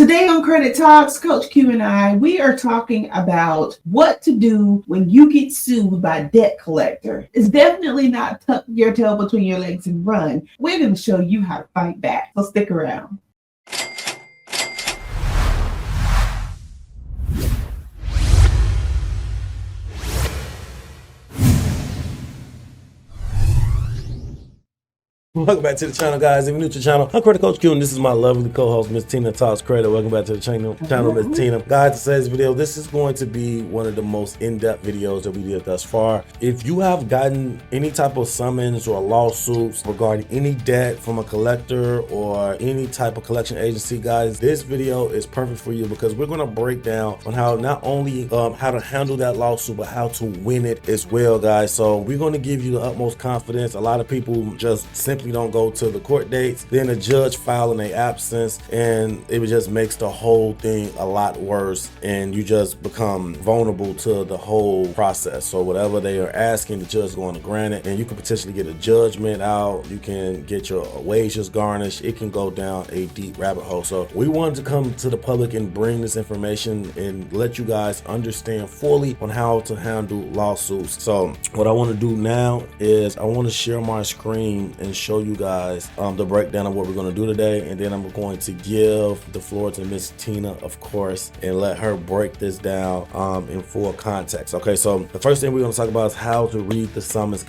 Today on Credit Talks, Coach Q and I, we are talking about what to do when you get sued by a debt collector. It's definitely not tuck your tail between your legs and run. We're going to show you how to fight back. So stick around. Welcome back to the channel, guys. If you're new to the channel, I'm Credit Coach Q, and this is my lovely co-host, Miss Tina Talks Credit. Welcome back to the channel, Miss Tina. Guys, today's video, this is going to be one of the most in-depth videos that we did thus far. If you have gotten any type of summons or lawsuits regarding any debt from a collector or any type of collection agency, guys, this video is perfect for you because we're going to break down on how not only how to handle that lawsuit, but how to win it as well, guys. So we're going to give you the utmost confidence. A lot of people just simply don't go to the court dates, then the judge file in their absence, and it just makes the whole thing a lot worse, and you just become vulnerable to the whole process. So whatever they are asking, the judge is going to grant it, and you can potentially get a judgment out, you can get your wages garnished, it can go down a deep rabbit hole. So we wanted to come to the public and bring this information and let you guys understand fully on how to handle lawsuits. So what I want to do now is I want to share my screen and show you guys the breakdown of what we're going to do today, and then I'm going to give the floor to Miss Tina, of course, and let her break this down in full context. Okay, so the first thing we're going to talk about is how to read the summons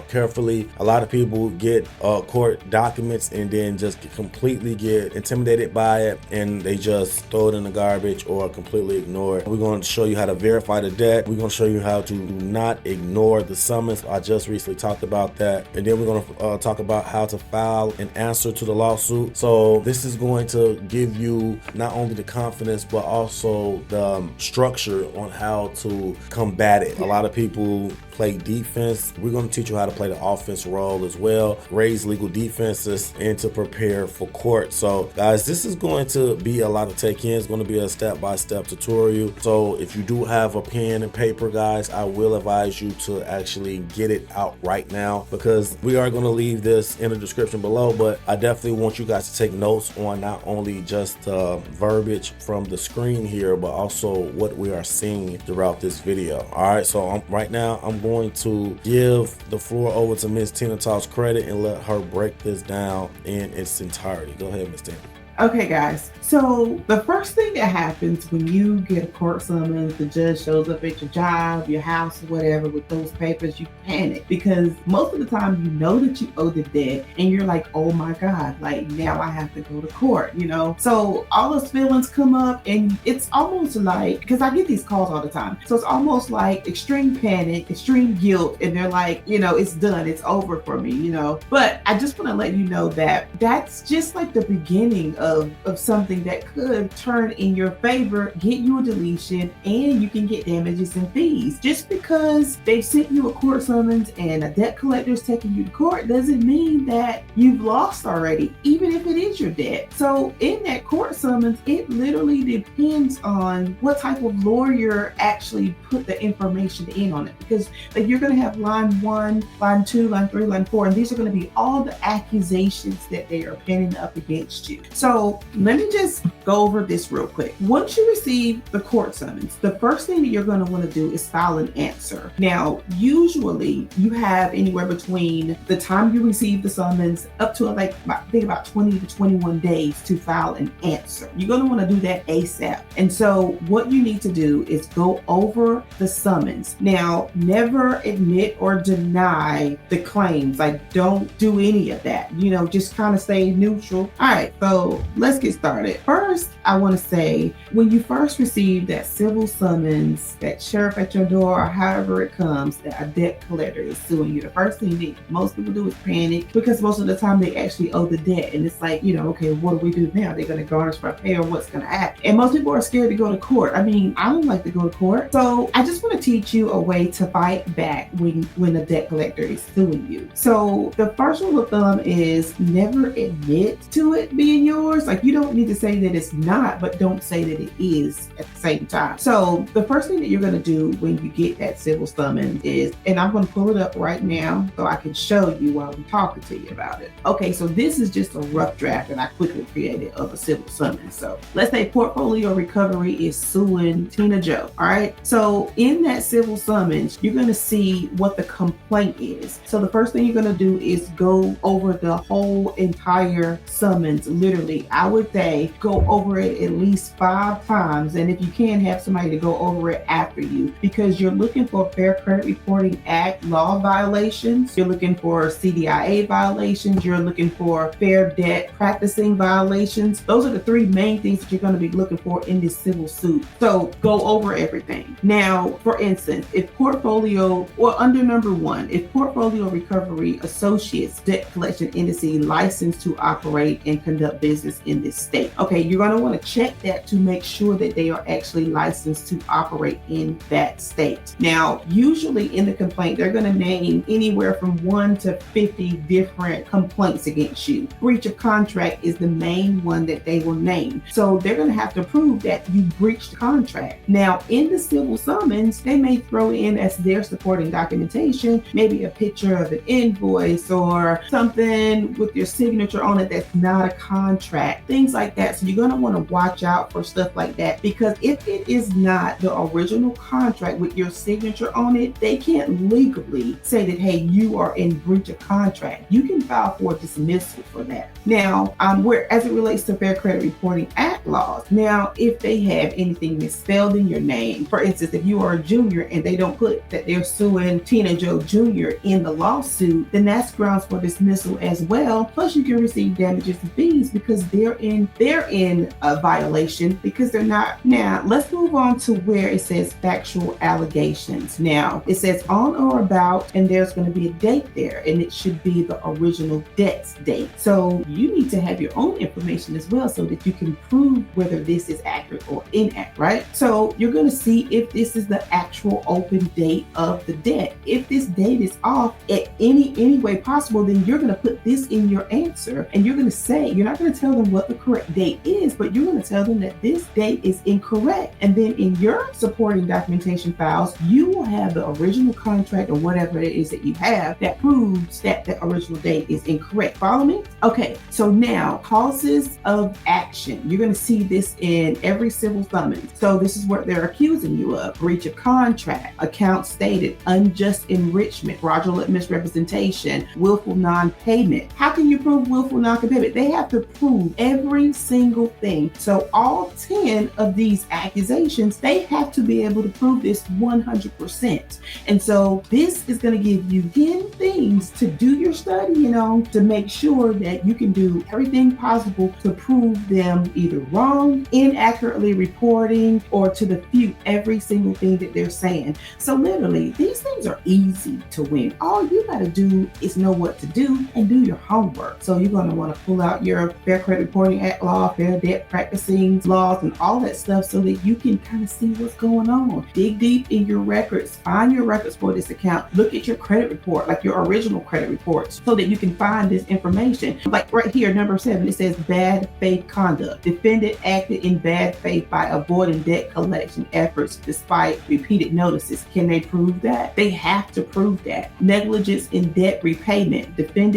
carefully. A lot of people get court documents and then just completely get intimidated by it, and they just throw it in the garbage or completely ignore it. We're going to show you how to verify the debt. We're going to show you how to do not ignore the summons. I just recently talked about that, and then we're going to talk about how to file an answer to the lawsuit. So this is going to give you not only the confidence but also the structure on how to combat it. A lot of people play defense. We're going to teach you how to play the offense role as well, raise legal defenses, and to prepare for court. So guys, this is going to be a lot of take in. It's going to be a step-by-step tutorial. So if you do have a pen and paper, guys, I will advise you to actually get it out right now, because we are going to leave this in the description below, but I definitely want you guys to take notes on not only just the verbiage from the screen here, but also what we are seeing throughout this video. All right, so right now I'm going to give the floor over to Miss Tina Talks Credit and let her break this down in its entirety. Go ahead, Miss Tina. Okay, guys. So the first thing that happens when you get a court summons, the judge shows up at your job, your house, or whatever with those papers, you panic because most of the time you know that you owe the debt and you're like, oh my God, like now I have to go to court, you know? So all those feelings come up, and it's almost like, because I get these calls all the time, so it's almost like extreme panic, extreme guilt, and they're like, you know, it's done, it's over for me, you know? But I just want to let you know that that's just like the beginning of something that could turn in your favor, get you a deletion, and you can get damages and fees. Just because they've sent you a court summons and a debt collector is taking you to court doesn't mean that you've lost already, even if it is your debt. So in that court summons, it literally depends on what type of lawyer actually put the information in on it, because like you're going to have line 1, line 2, line 3, line 4, and these are going to be all the accusations that they are pinning up against you. So let me just go over this real quick. Once you receive the court summons, the first thing that you're going to want to do is file an answer. Now, usually you have anywhere between the time you receive the summons up to I think about 20 to 21 days to file an answer. You're going to want to do that ASAP. And so what you need to do is go over the summons. Now, never admit or deny the claims. Like, don't do any of that. You know, just kind of stay neutral. All right, so let's get started. First, I want to say, when you first receive that civil summons, that sheriff at your door, or however it comes, that a debt collector is suing you, the first thing that most people do is panic, because most of the time they actually owe the debt. And it's like, you know, okay, what do we do now? They're going to garnish my pay, or what's going to happen? And most people are scared to go to court. I mean, I don't like to go to court. So I just want to teach you a way to fight back when a debt collector is suing you. So the first rule of thumb is never admit to it being yours. Like, you don't need to say that it's it's not, but don't say that it is at the same time. So the first thing that you're going to do when you get that civil summons is, and I'm going to pull it up right now so I can show you while I'm talking to you about it. Okay, so this is just a rough draft that I quickly created of a civil summons. So let's say Portfolio Recovery is suing Tina Joe. All right, so in that civil summons, you're going to see what the complaint is. So the first thing you're going to do is go over the whole entire summons. Literally, I would say go over it at least 5 times, and if you can, have somebody to go over it after you, because you're looking for Fair Credit Reporting Act law violations, you're looking for CDIA violations, you're looking for fair debt practicing violations. Those are the 3 main things that you're going to be looking for in this civil suit. So go over everything. Now, for instance, if Portfolio, or under number 1, if Portfolio Recovery Associates Debt Collection Entity licensed to operate and conduct business in this state. Okay, you're going to want to check that to make sure that they are actually licensed to operate in that state. Now, usually in the complaint, they're going to name anywhere from 1 to 50 different complaints against you. Breach of contract is the main one that they will name. So they're going to have to prove that you breached the contract. Now, in the civil summons, they may throw in as their supporting documentation, maybe a picture of an invoice or something with your signature on it that's not a contract, things like that. So you're going to want to watch out for stuff like that, because if it is not the original contract with your signature on it, they can't legally say that, hey, you are in breach of contract. You can file for dismissal for that. Now, where as it relates to Fair Credit Reporting Act laws, now, if they have anything misspelled in your name, for instance, if you are a junior and they don't put that they're suing Tina Joe Jr. in the lawsuit, then that's grounds for dismissal as well. Plus, you can receive damages and fees because they're in a violation because they're not. Now, let's move on to where it says factual allegations. Now, it says on or about, and there's going to be a date there, and it should be the original debt's date. So you need to have your own information as well so that you can prove whether this is accurate or inaccurate, right? So you're going to see if this is the actual open date of the debt. If this date is off at any way possible, then you're going to put this in your answer, and you're going to say, you're not going to tell them what the correct date is, but you're going to tell them that this date is incorrect. And then in your supporting documentation files, you will have the original contract or whatever it is that you have that proves that the original date is incorrect. Follow me? Okay, so now causes of action. You're going to see this in every civil summons. So this is what they're accusing you of: breach of contract, account stated, unjust enrichment, fraudulent misrepresentation, willful non-payment. How can you prove willful non-payment? They have to prove every single thing. So all 10 of these accusations, they have to be able to prove this 100%. And so this is going to give you 10 things to do your studying on to make sure that you can do everything possible to prove them either wrong, inaccurately reporting, or to refute every single thing that they're saying. So literally, these things are easy to win. All you got to do is know what to do and do your homework. So you're going to want to pull out your Fair Credit Reporting Act law, fair debt practicing laws, and all that stuff so that you can kind of see what's going on. Dig deep in your records, find your records for this account, look at your credit report, like your original credit reports, so that you can find this information. Like right here, number 7, it says bad faith conduct. Defendant acted in bad faith by avoiding debt collection efforts despite repeated notices. Can they prove that? They have to prove that. Negligence in debt repayment. Defendant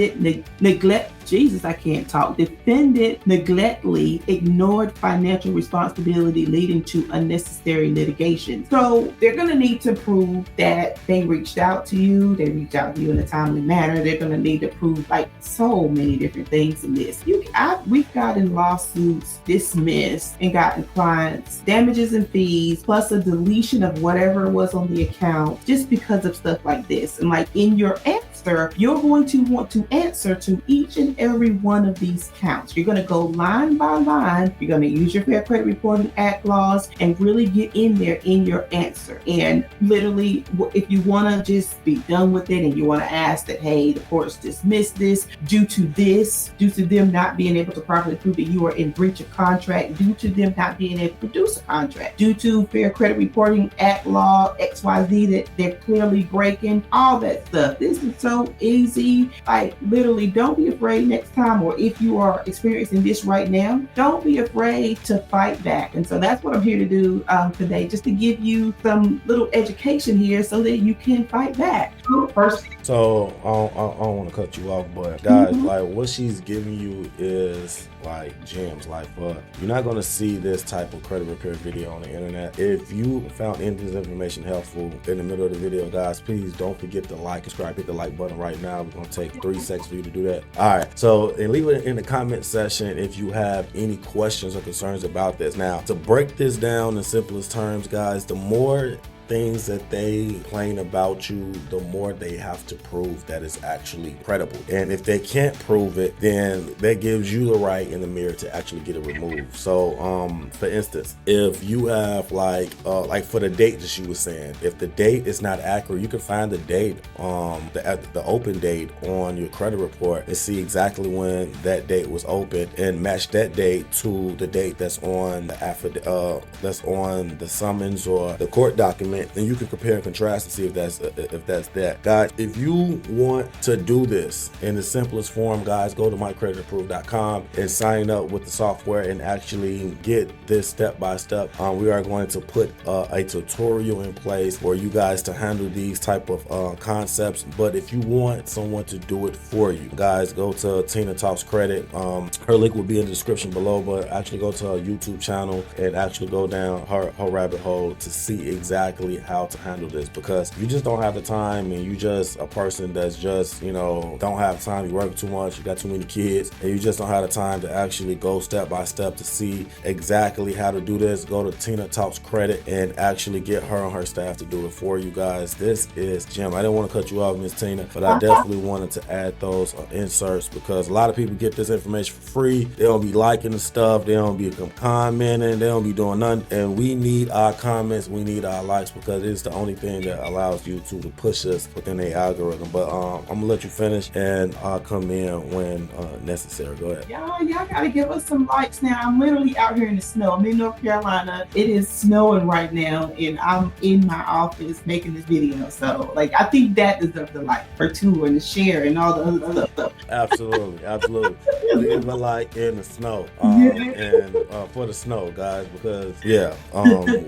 Defendant neglectfully ignored financial responsibility leading to unnecessary litigation. So they're going to need to prove that they reached out to you. They reached out to you in a timely manner. They're going to need to prove like so many different things in this. We've gotten lawsuits dismissed and gotten clients damages and fees plus a deletion of whatever was on the account just because of stuff like this. And like in your answer, you're going to want to answer to each and every one of these counts. You're going to go line by line. You're going to use your Fair Credit Reporting Act laws and really get in there in your answer. And literally, if you want to just be done with it and you want to ask that, hey, the courts dismissed this due to them not being able to properly prove that you are in breach of contract, due to them not being able to produce a contract, due to Fair Credit Reporting Act law XYZ that they're clearly breaking, all that stuff. This is so so easy. Like literally, don't be afraid next time, or if you are experiencing this right now, don't be afraid to fight back. And so that's what I'm here to do today, just to give you some little education here so that you can fight back. First, so I don't want to cut you off, but guys, like what she's giving you is like gems. Like, you're not going to see this type of credit repair video on the internet. If you found any of this information helpful in the middle of the video, guys, please don't forget to like, subscribe, hit the like button right now. We're going to take 3 seconds for you to do that. All right, so and leave it in the comment section if you have any questions or concerns about this. Now, to break this down in simplest terms, guys, the more things that they complain about you, the more they have to prove that it's actually credible. And if they can't prove it, then that gives you the right in the mirror to actually get it removed. So for instance, if you have like for the date that she was saying, if the date is not accurate, you can find the date, the open date on your credit report and see exactly when that date was open and match that date to the date that's on the affidavit, that's on the summons or the court document. And you can compare and contrast and see if that's that. Guys, if you want to do this in the simplest form, guys, go to mycreditapproved.com and sign up with the software and actually get this step by step. We are going to put a tutorial in place for you guys to handle these type of concepts. But if you want someone to do it for you, guys, go to Tina Talks Credit. Her link will be in the description below, but actually go to her YouTube channel and actually go down her rabbit hole to see exactly how to handle this. Because if you just don't have the time and you just a person that's just, you know, don't have time, you work too much, you got too many kids, and you just don't have the time to actually go step by step to see exactly how to do this, go to Tina Talks Credit and actually get her and her staff to do it for you guys. This is Jim. I didn't want to cut you off, Miss Tina, but I definitely wanted to add those inserts because a lot of people get this information for free. They don't be liking the stuff, they don't be commenting, they don't be doing nothing, and we need our comments, we need our likes, because it's the only thing that allows YouTube to push us within the algorithm. But I'm gonna let you finish and I'll come in when necessary. Go ahead. Y'all gotta give us some likes now. I'm literally out here in the snow. I'm in North Carolina. It is snowing right now and I'm in my office making this video. So like I think that deserves the like for two and the share and all the other stuff. Absolutely. Leave a like in the snow and for the snow, guys, because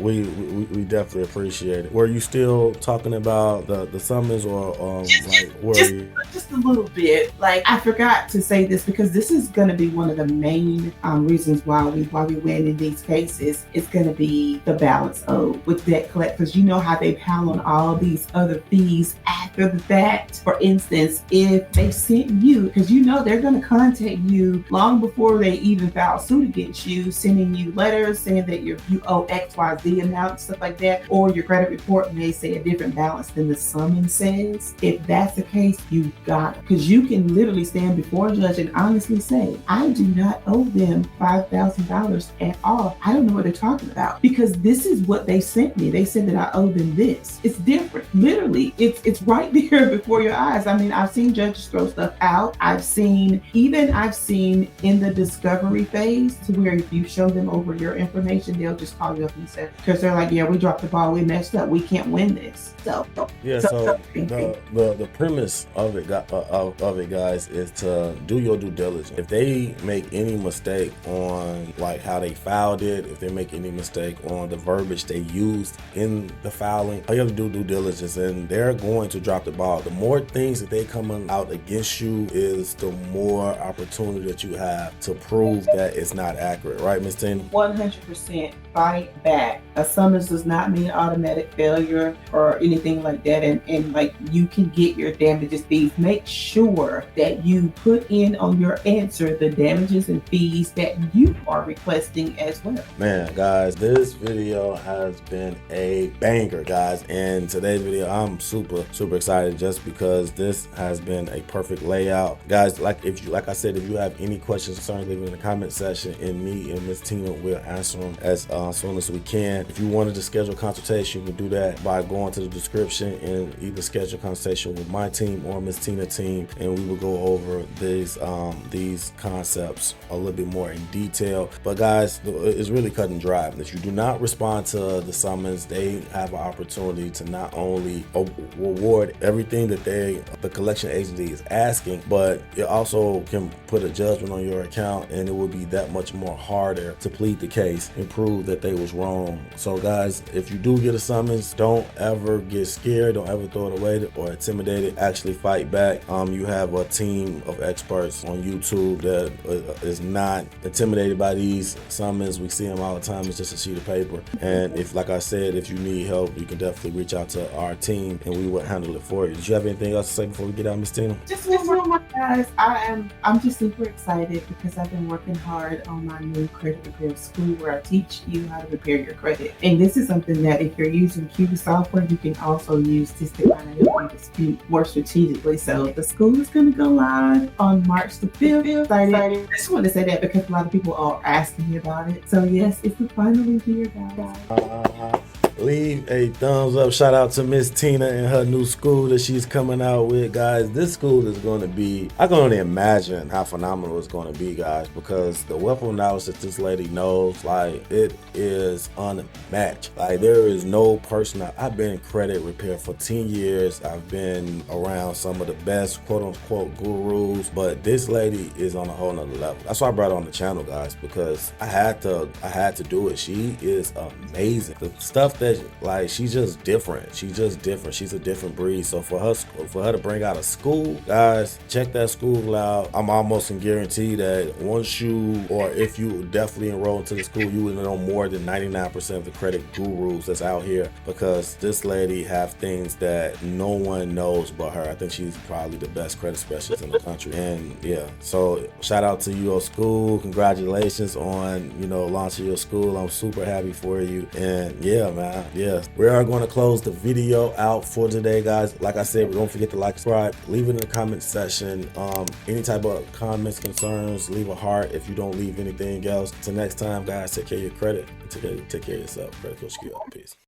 we definitely appreciate it. Were you still talking about the summons or like were you? Just a little bit. Like I forgot to say this because this is going to be one of the main reasons why we win in these cases. It's going to be the balance owed with debt collectors. You know how they pile on all these other fees after the fact. For instance, if they sent you, because you know they're going to contact you long before they even file suit against you, sending you letters saying that you owe XYZ amount, stuff like that, or your credit report may say a different balance than the summons says. If that's the case, you got it. Because you can literally stand before a judge and honestly say, I do not owe them $5,000 at all. I don't know what they're talking about because this is what they sent me. They said that I owe them this. It's different. Literally, it's right there before your eyes. I mean, I've seen judges throw stuff out. I've seen in the discovery phase to where if you show them over your information, they'll just call you up and say, because they're like, yeah, we dropped the ball, we messed up, we can't win this. So the premise of it, guys, is to do your due diligence. If they make any mistake on like how they filed it, if they make any mistake on the verbiage they used in the filing, all you have to do due diligence, and they're going to drop the ball. The more things that they come out against you is the more opportunity that you have to prove that it's not accurate, right, Ms. Tina? 100% fight back. A summons does not mean automatic failure or anything like that, and like you can get your damages fees. Make sure that you put in on your answer the damages and fees that you are requesting as well. Man, guys, this video has been a banger, guys, and today's video I'm super excited just because this has been a perfect layout, guys. Like I said, if you have any questions, concerns, leave it in the comment section, and me and Miss Tina will answer them as soon as we can. If you wanted to schedule a consultation, you can do that by going to the description and either schedule a consultation with my team or Miss Tina team, and we will go over these concepts a little bit more in detail. But guys, it's really cut and dry. If you do not respond to the summons, they have an opportunity to not only award credit, everything that the collection agency is asking, but it also can put a judgment on your account, and it will be that much more harder to plead the case and prove that they was wrong. So guys, if you do get a summons, don't ever get scared, don't ever throw it away or intimidate it. Actually fight back. You have a team of experts on YouTube that is not intimidated by these summons. We see them all the time. It's just a sheet of paper. And if, like I said, if you need help, you can definitely reach out to our team and we will handle it for you. Did you have anything else to say before we get out, Miss Tina? Just one more, guys. I'm just super excited because I've been working hard on my new credit repair school where I teach you how to repair your credit. And this is something that if you're using Kovo software, you can also use this to kind of help you dispute more strategically. So the school is going to go live on March the 5th. I just wanted to say that because a lot of people are asking me about it. So yes, it's finally here, guys. Leave a thumbs up. Shout out to Miss Tina and her new school that she's coming out with, guys. This school is going to be, I can only imagine how phenomenal it's going to be, guys, because the wealth of knowledge that this lady knows, like, it is unmatched. Like, there is no person. I've been in credit repair for 10 years. I've been around some of the best quote unquote gurus, but this lady is on a whole nother level. That's why I brought her on the channel, guys, because I had to do it. She is amazing. The stuff that, like, she's just different. She's a different breed. So for her to bring out a school, guys, check that school out. I'm almost can guarantee that once you, or if you definitely enroll into the school, you will know more than 99% of the credit gurus that's out here, because this lady have things that no one knows but her. I think she's probably the best credit specialist in the country. And yeah, so shout out to your school. Congratulations on, launching your school. I'm super happy for you. And yeah, man. Yes, we are going to close the video out for today, guys. Like I said, don't forget to like, subscribe, leave it in the comment section. Any type of comments, concerns, leave a heart if you don't leave anything else. Till next time, guys, take care of your credit. Take care of yourself. Credit Coach Q. Peace.